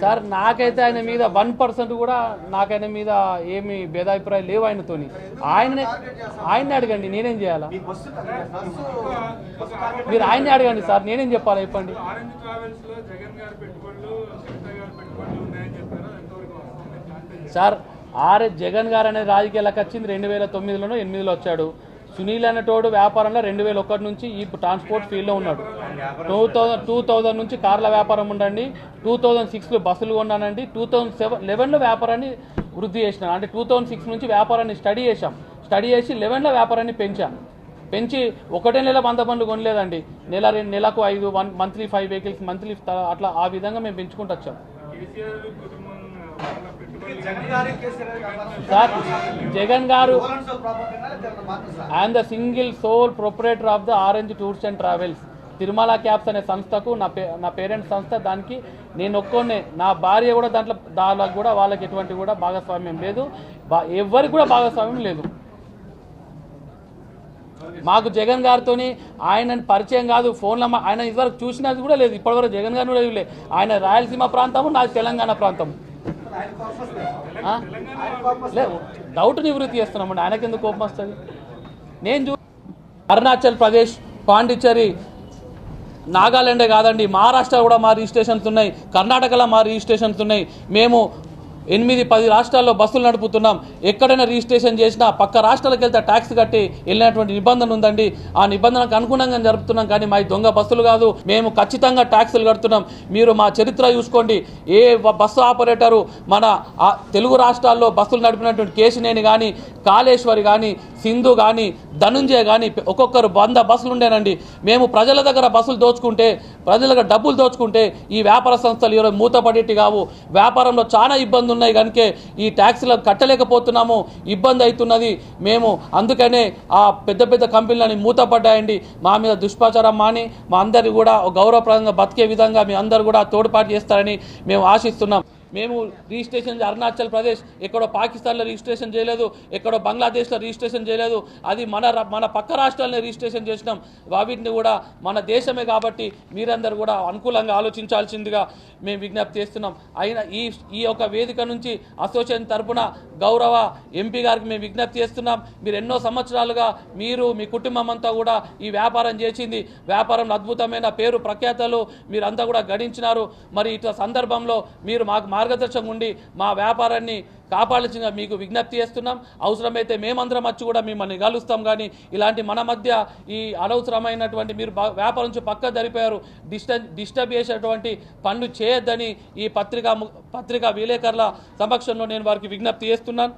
Sir నాకైతే ఆయన మీద 1% కూడా నాకైన మీద ఏమి భేదాభిప్రాయం లేవు ఆయనతోని. ఆయన్ని అడగండి, నేనేం చేయాలా? మీరు ఆయన్ని అడగండి సార్, నేనేం చెప్పాలా చెప్పండి. సార్ జగన్ గారు అనేది రాజకీయాలకు వచ్చింది 2009లోనో 2008లో వచ్చాడు. సునీల్ అనేటోడు వ్యాపారంలో 2001 నుంచి ఈ ట్రాన్స్పోర్ట్ ఫీల్డ్లో ఉన్నాడు. 2000 నుంచి కార్ల వ్యాపారం ఉండండి, 2006లో బస్సులు కొన్నానండి, 2011లో వ్యాపారాన్ని వృద్ధి చేసినాను. అంటే 2006 నుంచి వ్యాపారాన్ని స్టడీ చేసి 11లో వ్యాపారాన్ని పెంచి ఒకటే నెల 100 బండ్లు కొనలేదండి. నెలకు 5 మంత్లీ 5 వెహికల్స్ మంత్లీ అట్లా ఆ విధంగా మేము పెంచుకుంటూ వచ్చాం. సార్ జగన్ గారు I'm the single soul proprietor of the orange tours and travels. Tirumala cabs అనే సంస్థకు నా పేరెంట్ సంస్థ, దానికి నేను ఒక్కొన్నే. నా భార్య కూడా దాంట్లో కూడా వాళ్ళకి ఎటువంటి కూడా భాగస్వామ్యం లేదు, ఎవరికి కూడా భాగస్వామ్యం లేదు. మాకు జగన్ గారితో ఆయన పరిచయం కాదు, ఫోన్లో ఆయన ఇదివరకు చూసినది కూడా లేదు, ఇప్పటివరకు జగన్ గారిని కూడా లేదు. ఆయన రాయలసీమ ప్రాంతము, నాది తెలంగాణ ప్రాంతం. లేదు, డౌట్ నివృత్తి చేస్తున్నామండి, ఆయనకి ఎందుకు కోపం వస్తుంది? నేను అరుణాచల్ ప్రదేశ్, పాండిచ్చేరి, నాగాలాండే కాదండి, మహారాష్ట్ర కూడా మా రిజిస్ట్రేషన్స్ ఉన్నాయి, కర్ణాటకలో మా రిజిస్ట్రేషన్స్ ఉన్నాయి. మేము 8-10 రాష్ట్రాల్లో బస్సులు నడుపుతున్నాం. ఎక్కడైనా రిజిస్ట్రేషన్ చేసినా పక్క రాష్ట్రాలకు వెళ్తే ట్యాక్స్ కట్టి వెళ్ళినటువంటి నిబంధన ఉందండి. ఆ నిబంధనకు అనుగుణంగా జరుపుతున్నాం. కానీ మా దొంగ బస్సులు కాదు, మేము ఖచ్చితంగా ట్యాక్సులు కడుతున్నాం. మీరు మా చరిత్ర చూసుకోండి. ఏ బస్సు ఆపరేటరు మన తెలుగు రాష్ట్రాల్లో బస్సులు నడిపినటువంటి కేశినేని కానీ, కాళేశ్వరి కానీ, సింధు కానీ, ధనుంజయ కానీ ఒక్కొక్కరు 100 బస్సులు ఉండేనండి. మేము ప్రజల దగ్గర బస్సులు దోచుకుంటే, ప్రజల దగ్గర డబ్బులు దోచుకుంటే ఈ వ్యాపార సంస్థలు ఈరోజు మూతపడేటి కావు. వ్యాపారంలో చాలా ఇబ్బందులు ఉన్నాయి కనుక ఈ ట్యాక్సీలను కట్టలేకపోతున్నాము, ఇబ్బంది అవుతున్నది. మేము అందుకనే ఆ పెద్ద కంపెనీలని మూతపడ్డాయండి. మా మీద దుష్ప్రచారం మాని మా అందరినీ కూడా గౌరవప్రదంగా బతికే విధంగా మీ అందరూ కూడా తోడ్పాటు చేస్తారని మేము ఆశిస్తున్నాం. మేము రిజిస్ట్రేషన్ అరుణాచల్ ప్రదేశ్, ఎక్కడో పాకిస్తాన్లో రిజిస్ట్రేషన్ చేయలేదు, ఎక్కడో బంగ్లాదేశ్లో రిజిస్ట్రేషన్ చేయలేదు. అది మన పక్క రాష్ట్రాలని రిజిస్ట్రేషన్ చేసినాం. వాటిని కూడా మన దేశమే కాబట్టి మీరందరూ కూడా అనుకూలంగా ఆలోచించాల్సిందిగా మేము విజ్ఞప్తి చేస్తున్నాం. అయినా ఈ యొక్క వేదిక నుంచి అసోసియేషన్ తరఫున గౌరవ ఎంపీ గారికి మేము విజ్ఞప్తి చేస్తున్నాం. మీరు ఎన్నో సంవత్సరాలుగా మీరు మీ కుటుంబం అంతా కూడా ఈ వ్యాపారం చేసింది, వ్యాపారంలో అద్భుతమైన పేరు ప్రఖ్యాతలు మీరంతా కూడా గడించినారు. మరి ఇట్లా సందర్భంలో మీరు మాకు మార్గదర్శకం ఉండి మా వ్యాపారాన్ని కాపాడాల్సిందిగా మీకు విజ్ఞప్తి చేస్తున్నాం. అవసరమైతే మేమందరం వచ్చి కూడా మిమ్మల్ని కలుస్తాం. కానీ ఇలాంటి మన మధ్య ఈ అనవసరమైనటువంటి మీరు వ్యాపారం నుంచి పక్క జరిపారు, డిస్టర్బ్ చేసేటువంటి పనులు చేయొద్దని ఈ పత్రికా విలేకరుల సమక్షంలో నేను వారికి విజ్ఞప్తి చేస్తున్నాను.